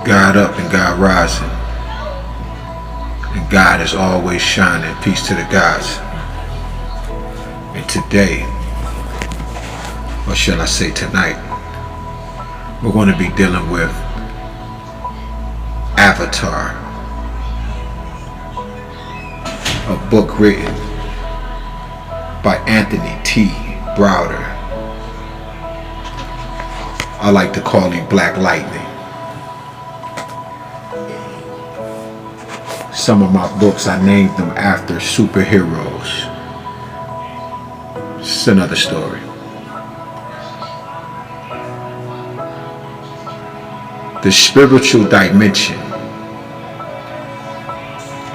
God up and God rising. And God is always shining. Peace to the gods. And today, or shall I say tonight, we're going to be dealing with Avatar, a book written by Anthony T. Browder. I like to call him Black Lightning. Some of my books, I named them after superheroes. It's another story. The spiritual dimension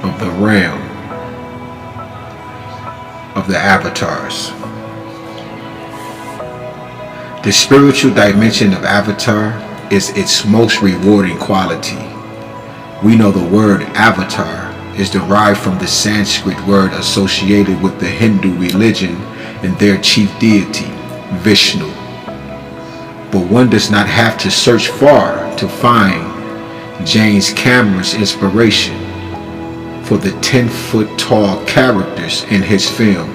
of the realm of the avatars. The spiritual dimension of Avatar is its most rewarding quality. We know the word avatar is derived from the Sanskrit word associated with the Hindu religion and their chief deity, Vishnu. But one does not have to search far to find James Cameron's inspiration for the 10-foot tall characters in his film.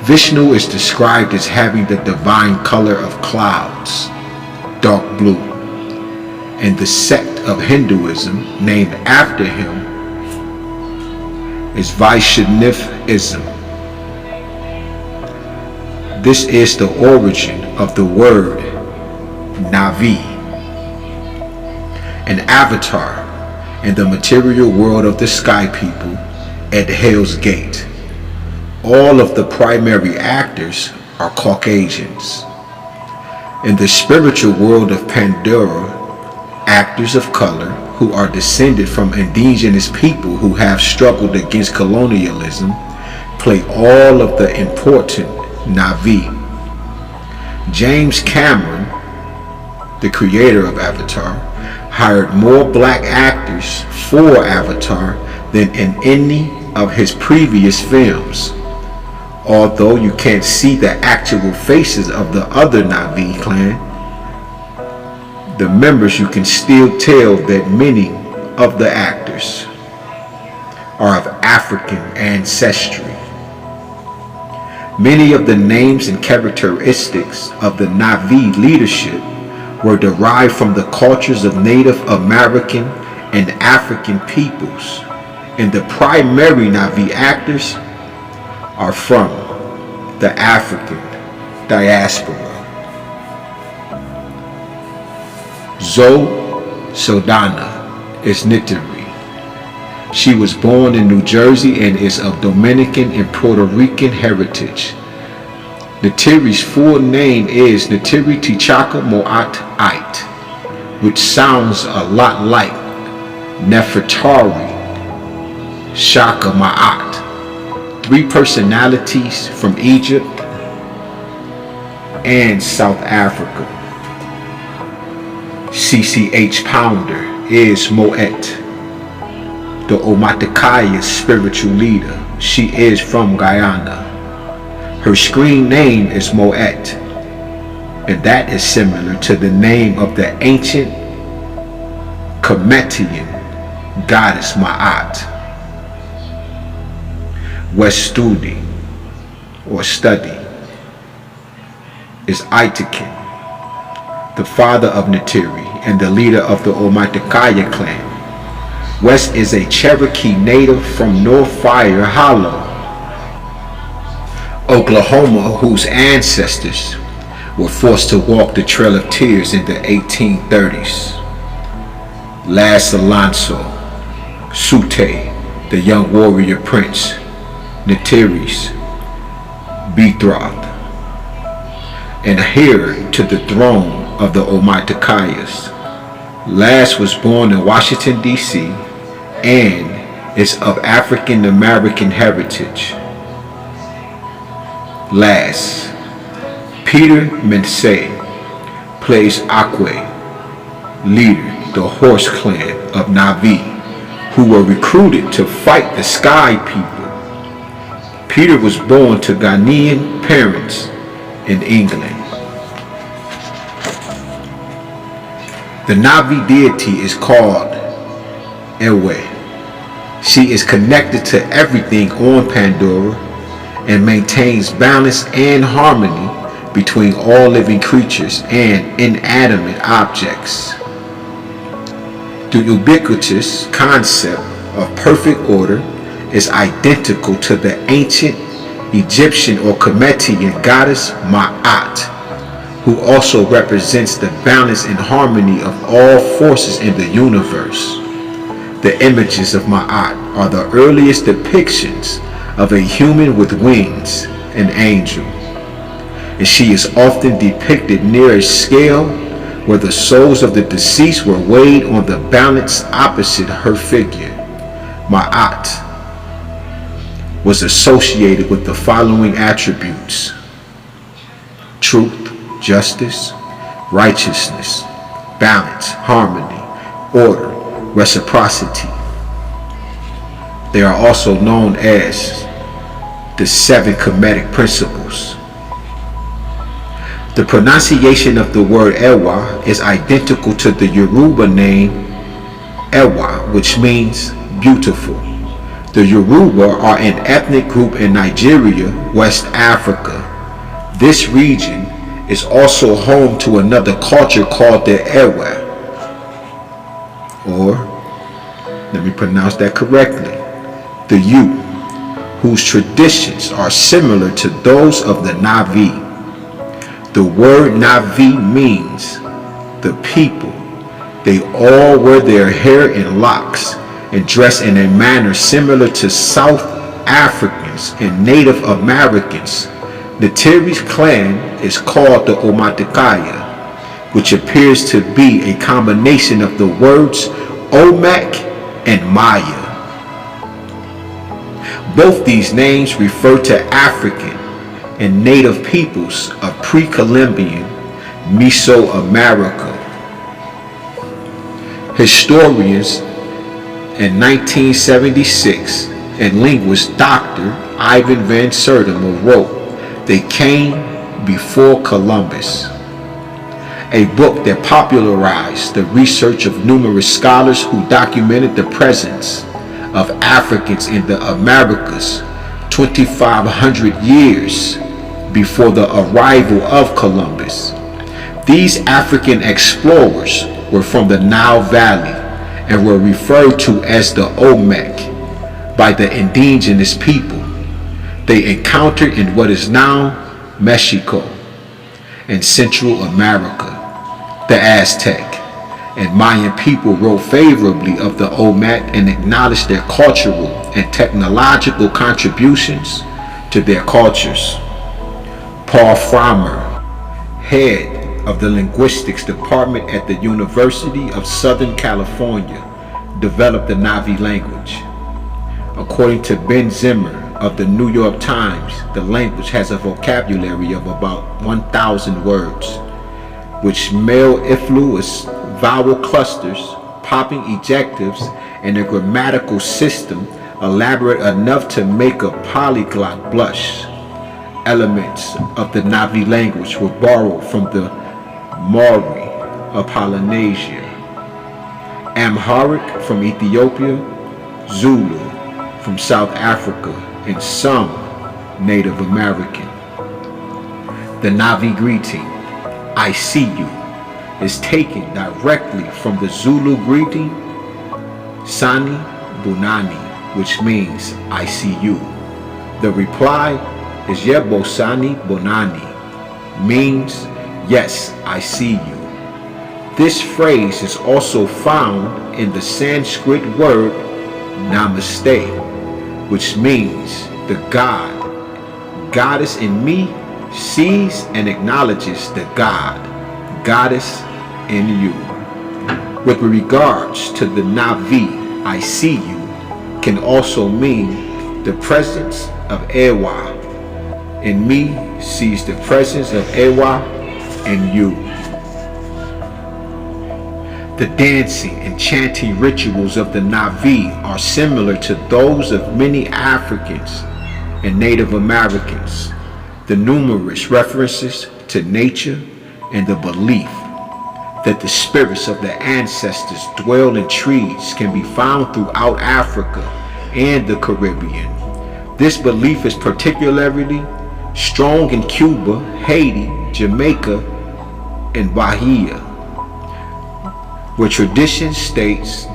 Vishnu is described as having the divine color of clouds, dark blue, and the sect of Hinduism named after him is Vaishnavism. This is the origin of the word Navi. An avatar in the material world of the sky people at Hell's Gate. All of the primary actors are Caucasians. In the spiritual world of Pandora, actors of color who are descended from indigenous people who have struggled against colonialism play all of the important Navi. James Cameron, the creator of Avatar, hired more black actors for Avatar than in any of his previous films. Although you can't see the actual faces of the other Navi clan, the members, you can still tell that many of the actors are of African ancestry. Many of the names and characteristics of the Navi leadership were derived from the cultures of Native American and African peoples, and the primary Navi actors are from the African diaspora. Zoe Saldana is Neytiri. She was born in New Jersey and is of Dominican and Puerto Rican heritage. Neytiri's full name is Neytiri T'Chaka Moat Ait, which sounds a lot like Nefertari Shaka Ma'at. 3 personalities from Egypt and South Africa. CCH Pounder is Moet, the Omaticaya's spiritual leader. She is from Guyana. Her screen name is Moet, and that is similar to the name of the ancient Kemetian goddess Ma'at. Westudi, or study, is Aitakin, the father of Neytiri and the leader of the Omaticaya clan. West is a Cherokee native from North Fire Hollow, Oklahoma, whose ancestors were forced to walk the Trail of Tears in the 1830s. Las Alonso, Sute, the young warrior prince, Neytiri's betrothed, and heir to the throne of the Omaticayas. Las was born in Washington, D.C. and is of African American heritage. Las, Peter Mensah, plays Akwe, leader, the horse clan of Navi, who were recruited to fight the sky people. Peter was born to Ghanaian parents in England. The Navi deity is called Ewe. She is connected to everything on Pandora and maintains balance and harmony between all living creatures and inanimate objects. The ubiquitous concept of perfect order is identical to the ancient Egyptian or Kemetian goddess Ma'at, who also represents the balance and harmony of all forces in the universe. The images of Ma'at are the earliest depictions of a human with wings, an angel, and she is often depicted near a scale where the souls of the deceased were weighed on the balance opposite her figure. Ma'at was associated with the following attributes: truth, justice, righteousness, balance, harmony, order, reciprocity. They are also known as the 7 Kemetic principles. The pronunciation of the word Ewa is identical to the Yoruba name Ewa, which means beautiful. The Yoruba are an ethnic group in Nigeria, West Africa. This region is also home to another culture called the Ewe, or, let me pronounce that correctly, the Yu, whose traditions are similar to those of the Navi. The word Navi means the people. They all wear their hair in locks and dress in a manner similar to South Africans and Native Americans. The Teri's clan is called the Omatikaya, which appears to be a combination of the words Omak and Maya. Both these names refer to African and native peoples of pre-Columbian Mesoamerica. Historians in 1976 and linguist Dr. Ivan Van Sertima wrote, "They came before Columbus," a book that popularized the research of numerous scholars who documented the presence of Africans in the Americas 2,500 years before the arrival of Columbus. These African explorers were from the Nile Valley and were referred to as the Omek by the indigenous people. They encountered in what is now Mexico and Central America. The Aztec and Mayan people wrote favorably of the Omek and acknowledged their cultural and technological contributions to their cultures. Paul Frommer, head of the linguistics department at the University of Southern California, developed the Navi language. According to Ben Zimmer of the New York Times, the language has a vocabulary of about 1,000 words, which mellifluous vowel clusters, popping ejectives, and a grammatical system elaborate enough to make a polyglot blush. Elements of the Navi language were borrowed from the Maori of Polynesia, Amharic from Ethiopia, Zulu from South Africa, and some Native American. The Navi greeting, "I see you," is taken directly from the Zulu greeting, "Sani Bunani," which means "I see you." The reply is "Yebo Sani Bonani," means "Yes, I see you." This phrase is also found in the Sanskrit word Namaste, which means the God, goddess in me sees and acknowledges the God, goddess in you. With regards to the Navi, "I see you" can also mean the presence of Ewa in me sees the presence of Ewa in you. The dancing and chanting rituals of the Navi are similar to those of many Africans and Native Americans. The numerous references to nature and the belief that the spirits of their ancestors dwell in trees can be found throughout Africa and the Caribbean. This belief is particularly strong in Cuba, Haiti, Jamaica, and Bahia, where tradition states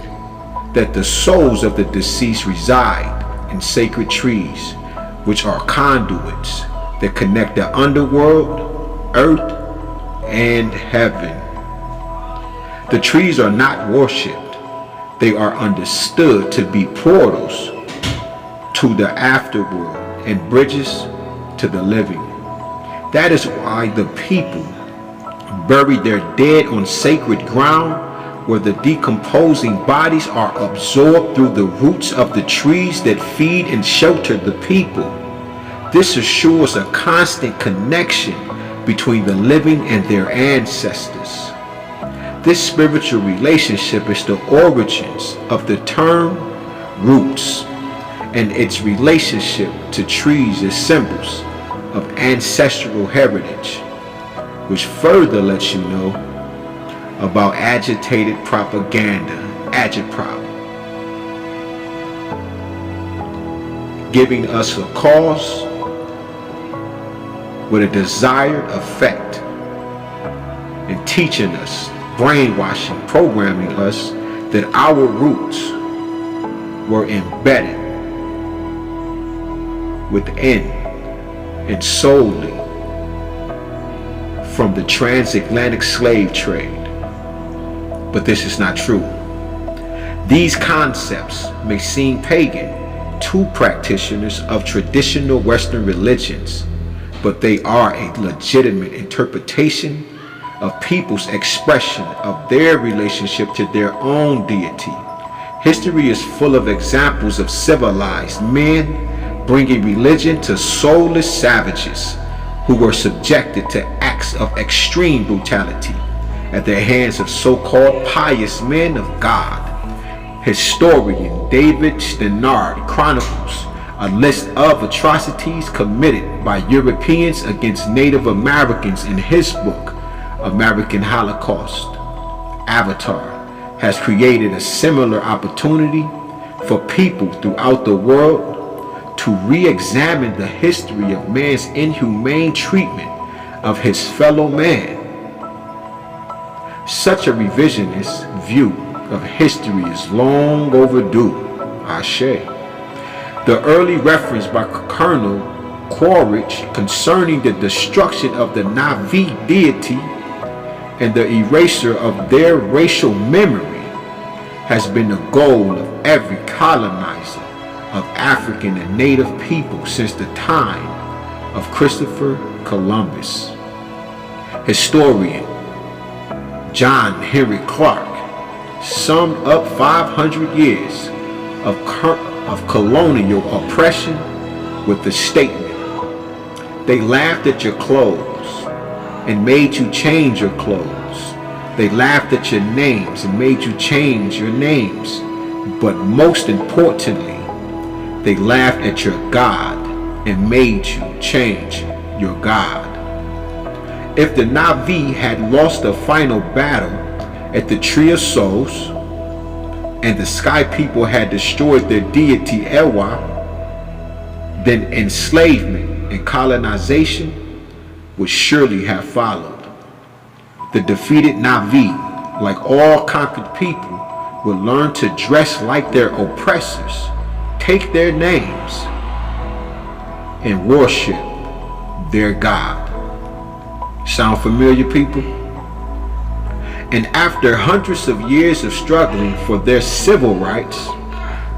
that the souls of the deceased reside in sacred trees, which are conduits that connect the underworld, earth, and heaven. The trees are not worshipped. They are understood to be portals to the afterworld and bridges to the living. That is why the people bury their dead on sacred ground, where the decomposing bodies are absorbed through the roots of the trees that feed and shelter the people. This assures a constant connection between the living and their ancestors. This spiritual relationship is the origins of the term roots, and its relationship to trees as symbols of ancestral heritage, which further lets you know about agitated propaganda, agitprop, giving us a cause with a desired effect and teaching us, brainwashing, programming us that our roots were embedded within and solely from the transatlantic slave trade. But this is not true. These concepts may seem pagan to practitioners of traditional Western religions, but they are a legitimate interpretation of people's expression of their relationship to their own deity. History is full of examples of civilized men bringing religion to soulless savages who were subjected to acts of extreme brutality at the hands of so-called pious men of God. Historian David Stannard chronicles a list of atrocities committed by Europeans against Native Americans in his book, American Holocaust. Avatar has created a similar opportunity for people throughout the world to re-examine the history of man's inhumane treatment of his fellow man. Such a revisionist view of history is long overdue. Ashe. The early reference by Colonel Quaritch concerning the destruction of the Navi deity and the erasure of their racial memory has been the goal of every colonizer of African and native people since the time of Christopher Columbus. Historian John Henry Clark summed up 500 years of colonial oppression with the statement, "They laughed at your clothes and made you change your clothes. They laughed at your names and made you change your names. But most importantly, they laughed at your God and made you change your God." If the Navi had lost the final battle at the Tree of Souls, and the Sky People had destroyed their deity Ewa, then enslavement and colonization would surely have followed. The defeated Navi, like all conquered people, would learn to dress like their oppressors, take their names, and worship their God. Sound familiar, people? And after hundreds of years of struggling for their civil rights,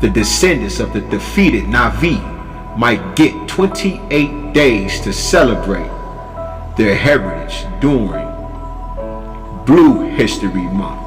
the descendants of the defeated Navi might get 28 days to celebrate their heritage during Blue History Month.